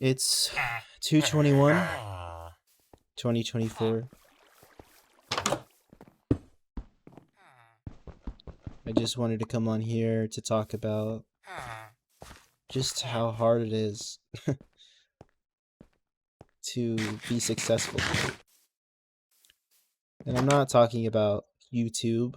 It's 2/21, 2024. I just wanted to come on here to talk about just how hard it is to be successful. And I'm not talking about YouTube.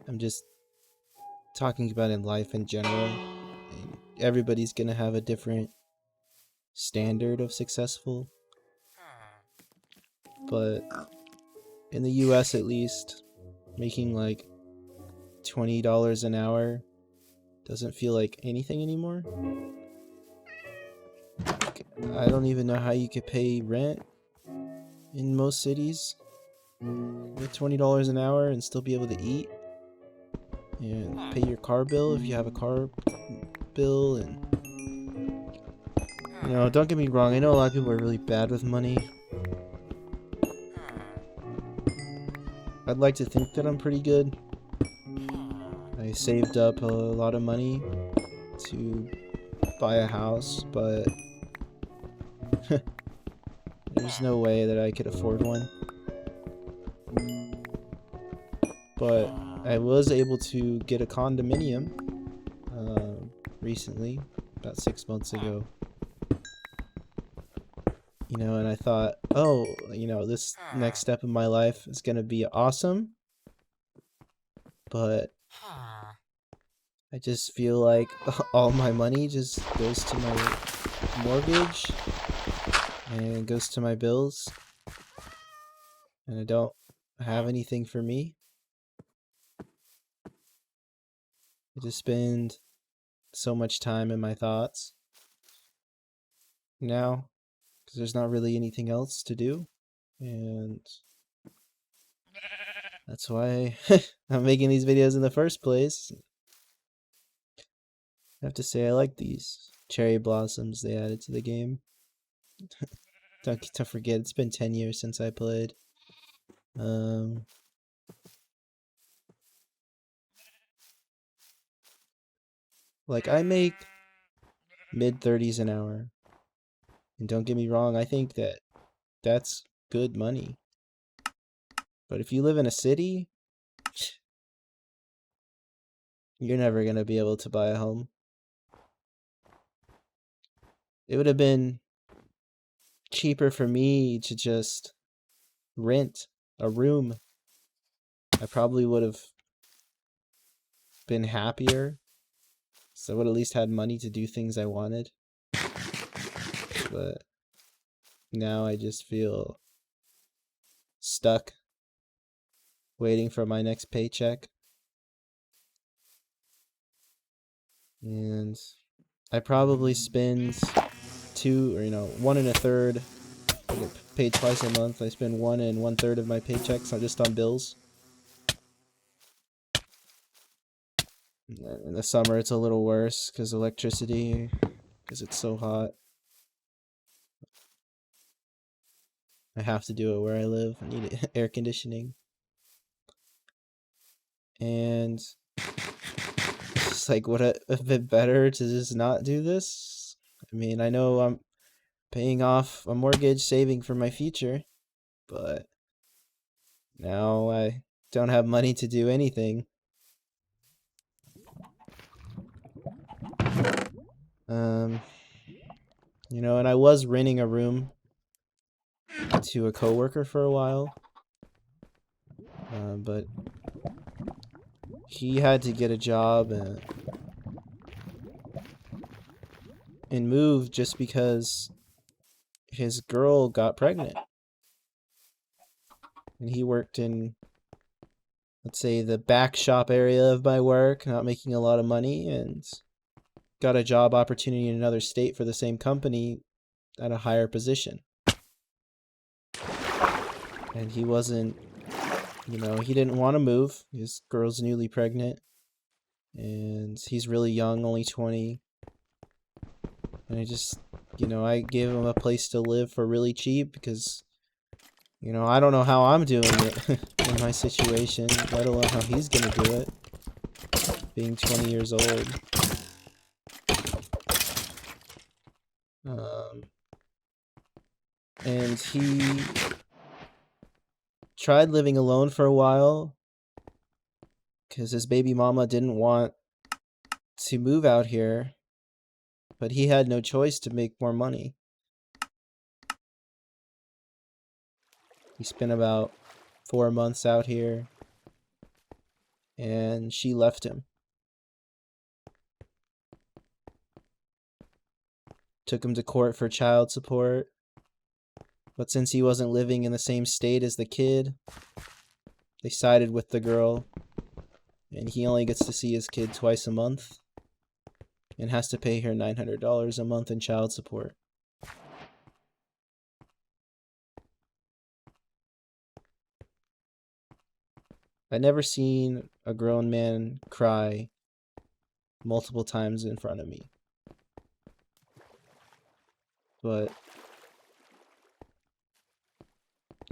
I'm just talking about in life in general. Everybody's gonna have a different standard of successful. But in the US at least, making like $20 an hour doesn't feel like anything anymore. I don't even know how you could pay rent in most cities with $20 an hour and still be able to eat and pay your car bill if you have a car bill. And you know, don't get me wrong, I know a lot of people are really bad with money. I'd like to think that I'm pretty good. I saved up a lot of money to buy a house, but there's no way that I could afford one. But I was able to get a condominium recently, about 6 months ago. You know, and I thought, oh, you know, this next step in my life is gonna be awesome. But I just feel like all my money just goes to my mortgage and goes to my bills, and I don't have anything for me. I just spend so much time in my thoughts now because there's not really anything else to do, and that's why I'm making these videos in the first place. I have to say I like these cherry blossoms they added to the game. Don't forget, it's been 10 years since I played. Like, I make mid-30s an hour. And don't get me wrong, I think that that's good money. But if you live in a city, you're never gonna be able to buy a home. It would have been cheaper for me to just rent a room. I probably would have been happier. So I would at least had money to do things I wanted. But now I just feel stuck, waiting for my next paycheck. And I probably spend 1 1/3. I get paid twice a month. I spend 1 1/3 of my paychecks just on bills. In the summer it's a little worse because electricity, because it's so hot. I have to do it where I live. I need air conditioning. And it's like, would it have been better to just not do this? I mean, I know I'm paying off a mortgage, saving for my future, but now I don't have money to do anything. You know, and I was renting a room to a coworker for a while, but he had to get a job and move just because his girl got pregnant. And he worked in, let's say, the back shop area of my work, not making a lot of money, and got a job opportunity in another state for the same company at a higher position. And he wasn't, you know, he didn't want to move. His girl's newly pregnant, and he's really young, only 20. And I just, you know, I gave him a place to live for really cheap because, you know, I don't know how I'm doing it in my situation, let alone how he's gonna do it, being 20 years old. And he tried living alone for a while because his baby mama didn't want to move out here, but he had no choice to make more money. He spent about 4 months out here, and she left him. Took him to court for child support, but since he wasn't living in the same state as the kid, they sided with the girl, and he only gets to see his kid twice a month and has to pay her $900 a month in child support. I've never seen a grown man cry multiple times in front of me. But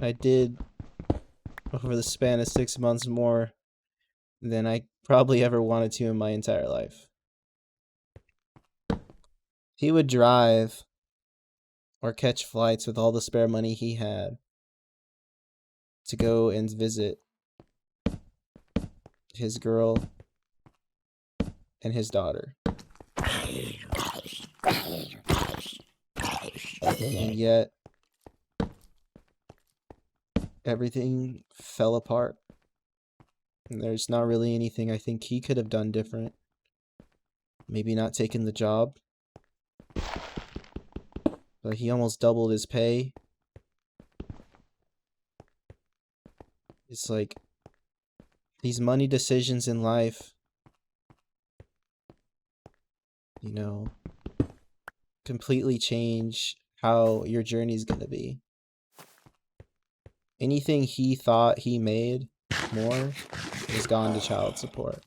I did, over the span of 6 months, more than I probably ever wanted to in my entire life. He would drive or catch flights with all the spare money he had to go and visit his girl and his daughter. And yet, everything fell apart. And there's not really anything I think he could have done different. Maybe not taken the job. But he almost doubled his pay. It's like, these money decisions in life, you know, completely change how your journey's gonna be. Anything he thought he made more is gone to child support.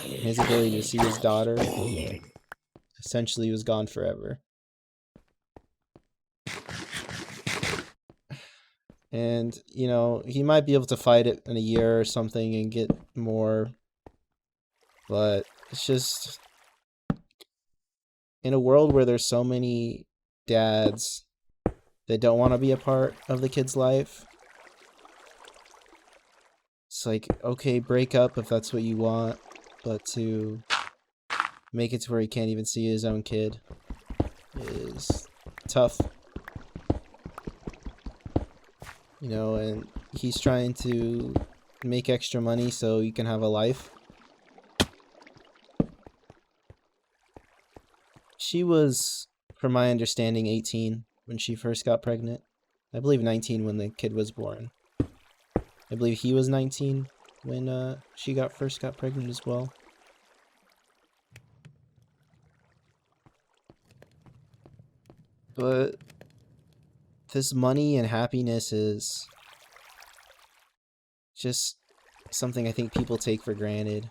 His ability to see his daughter essentially was gone forever. And, you know, he might be able to fight it in a year or something and get more. But it's just, in a world where there's so many dads that don't want to be a part of the kid's life, it's like, okay, break up if that's what you want, but to make it to where he can't even see his own kid is tough. You know, and he's trying to make extra money so he can have a life. She was, from my understanding, 18 when she first got pregnant. I believe 19 when the kid was born. I believe he was 19 when she first got pregnant as well. But this money and happiness is just something I think people take for granted.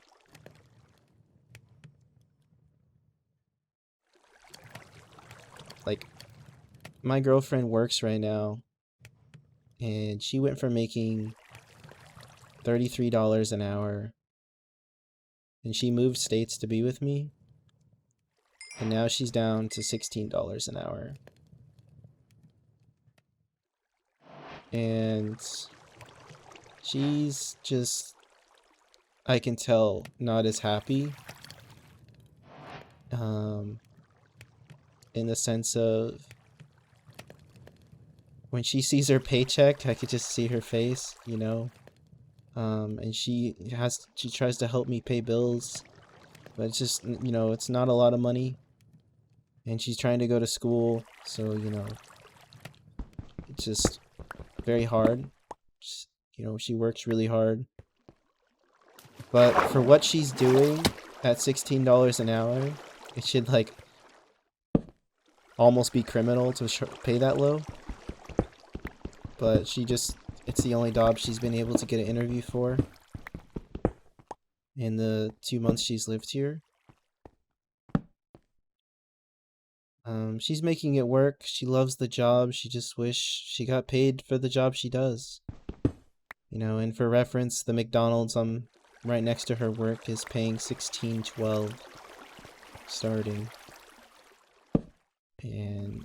Like, my girlfriend works right now, and she went from making $33 an hour, and she moved states to be with me, and now she's down to $16 an hour. And she's just, I can tell, not as happy. In the sense of, when she sees her paycheck, I could just see her face, you know? And she tries to help me pay bills, but it's just, you know, it's not a lot of money. And she's trying to go to school, so, you know, it's just very hard. Just, you know, she works really hard. But for what she's doing at $16 an hour, it should, like, almost be criminal to pay that low. But she just, it's the only job she's been able to get an interview for in the 2 months she's lived here. She's making it work. She loves the job. She just wish she got paid for the job she does. You know, and for reference, the McDonald's right next to her work is paying $16.12 starting. And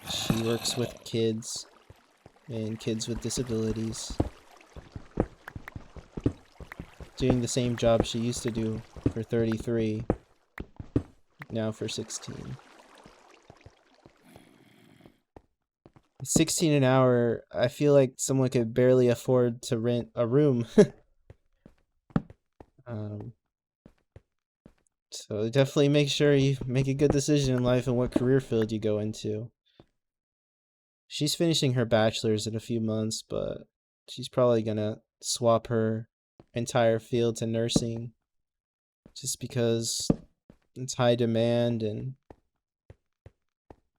She works with kids and kids with disabilities, doing the same job she used to do for 33, now for 16. 16 an hour, I feel like someone could barely afford to rent a room. So definitely make sure you make a good decision in life and what career field you go into. She's finishing her bachelor's in a few months, but she's probably gonna swap her entire field to nursing just because it's high demand, and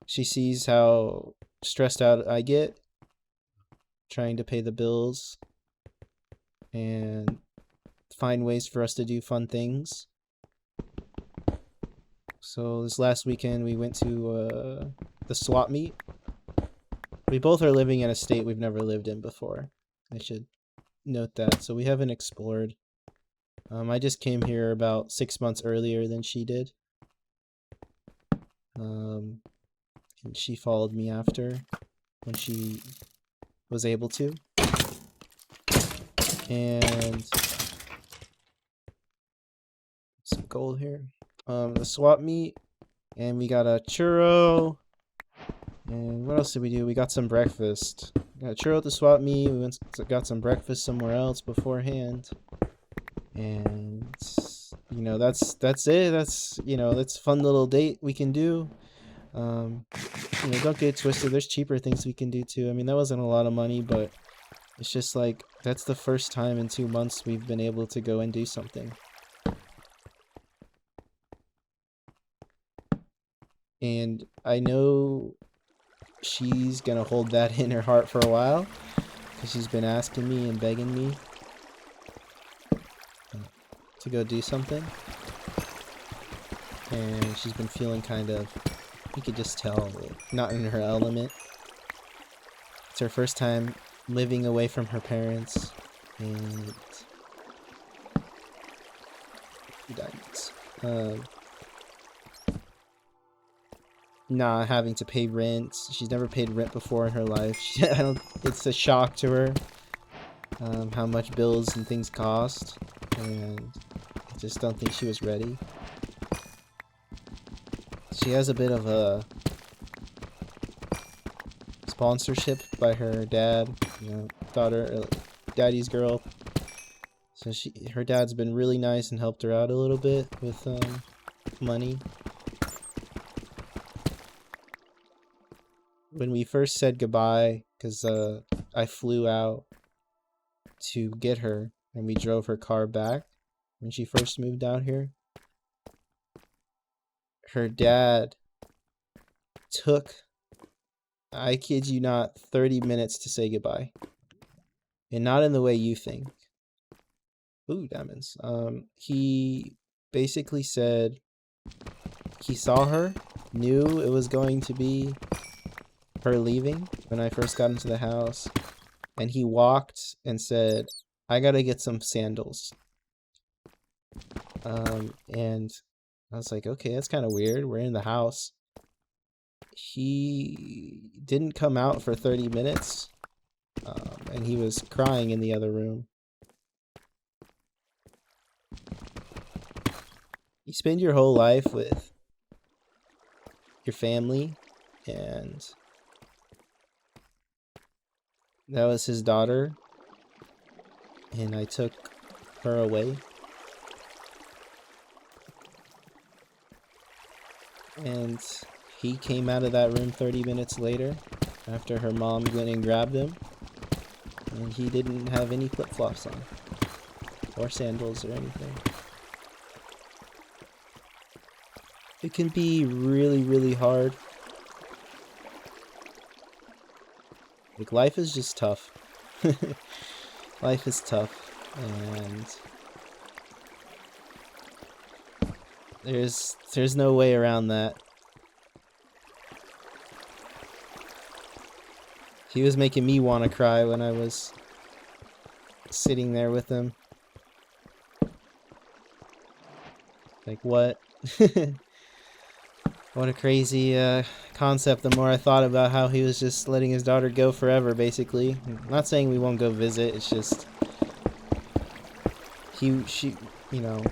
she sees how stressed out I get trying to pay the bills and find ways for us to do fun things. So this last weekend we went to the swap meet. We both are living in a state we've never lived in before. I should note that. So we haven't explored. I just came here about 6 months earlier than she did. And she followed me after when she was able to. And some gold here. The swap meet, and we got a churro. And what else did we do? We got some breakfast. Got a churro at the swap meet. We got some breakfast somewhere else beforehand. And you know, that's it. That's, you know, that's a fun little date we can do. You know, don't get it twisted. There's cheaper things we can do too. I mean, that wasn't a lot of money, but it's just like that's the first time in 2 months we've been able to go and do something. And I know she's gonna hold that in her heart for a while because she's been asking me and begging me to go do something. And she's been feeling kind of, you could just tell, not in her element. It's her first time living away from her parents, and not having to pay rent. She's never paid rent before in her life. It's a shock to her how much bills and things cost, and I just don't think she was ready. She has a bit of a sponsorship by her dad, you know, daughter, daddy's girl. So her dad's been really nice and helped her out a little bit with money. When we first said goodbye, because I flew out to get her, and we drove her car back when she first moved out here, her dad took, I kid you not, 30 minutes to say goodbye. And not in the way you think. Ooh, diamonds. He basically said he saw her, knew it was going to be her leaving when I first got into the house, and he walked and said, I gotta get some sandals. And I was like, okay, that's kind of weird. We're in the house. He didn't come out for 30 minutes, and he was crying in the other room. You spend your whole life with your family, and that was his daughter, and I took her away. And he came out of that room 30 minutes later after her mom went and grabbed him, and he didn't have any flip-flops on or sandals or anything. It can be really, really hard. Like, life is just tough. Life is tough, and there's no way around that. He was making me want to cry when I was sitting there with him. Like, what? What a crazy concept. The more I thought about how he was just letting his daughter go forever, basically. I'm not saying we won't go visit. It's just she,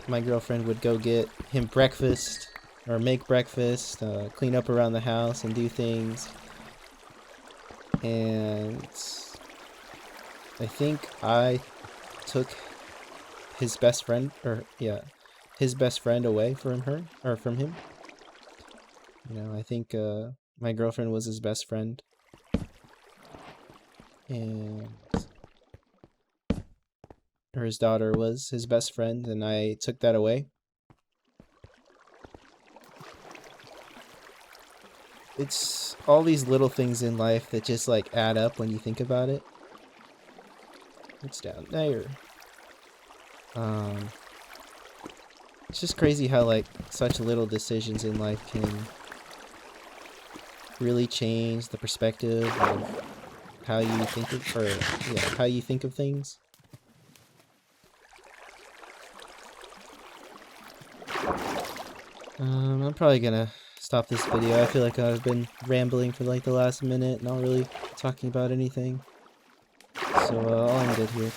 my girlfriend would go get him breakfast or make breakfast, clean up around the house and do things. And I think I took his best friend, his best friend away from her, or from him. I think my girlfriend was his best friend. Or his daughter was his best friend, and I took that away. It's all these little things in life that just like add up when you think about it. It's down there. It's just crazy how like such little decisions in life can really change the perspective of how you think of, how you think of things. I'm probably gonna stop this video. I feel like I've been rambling for like the last minute, not really talking about anything. So I'll end it here.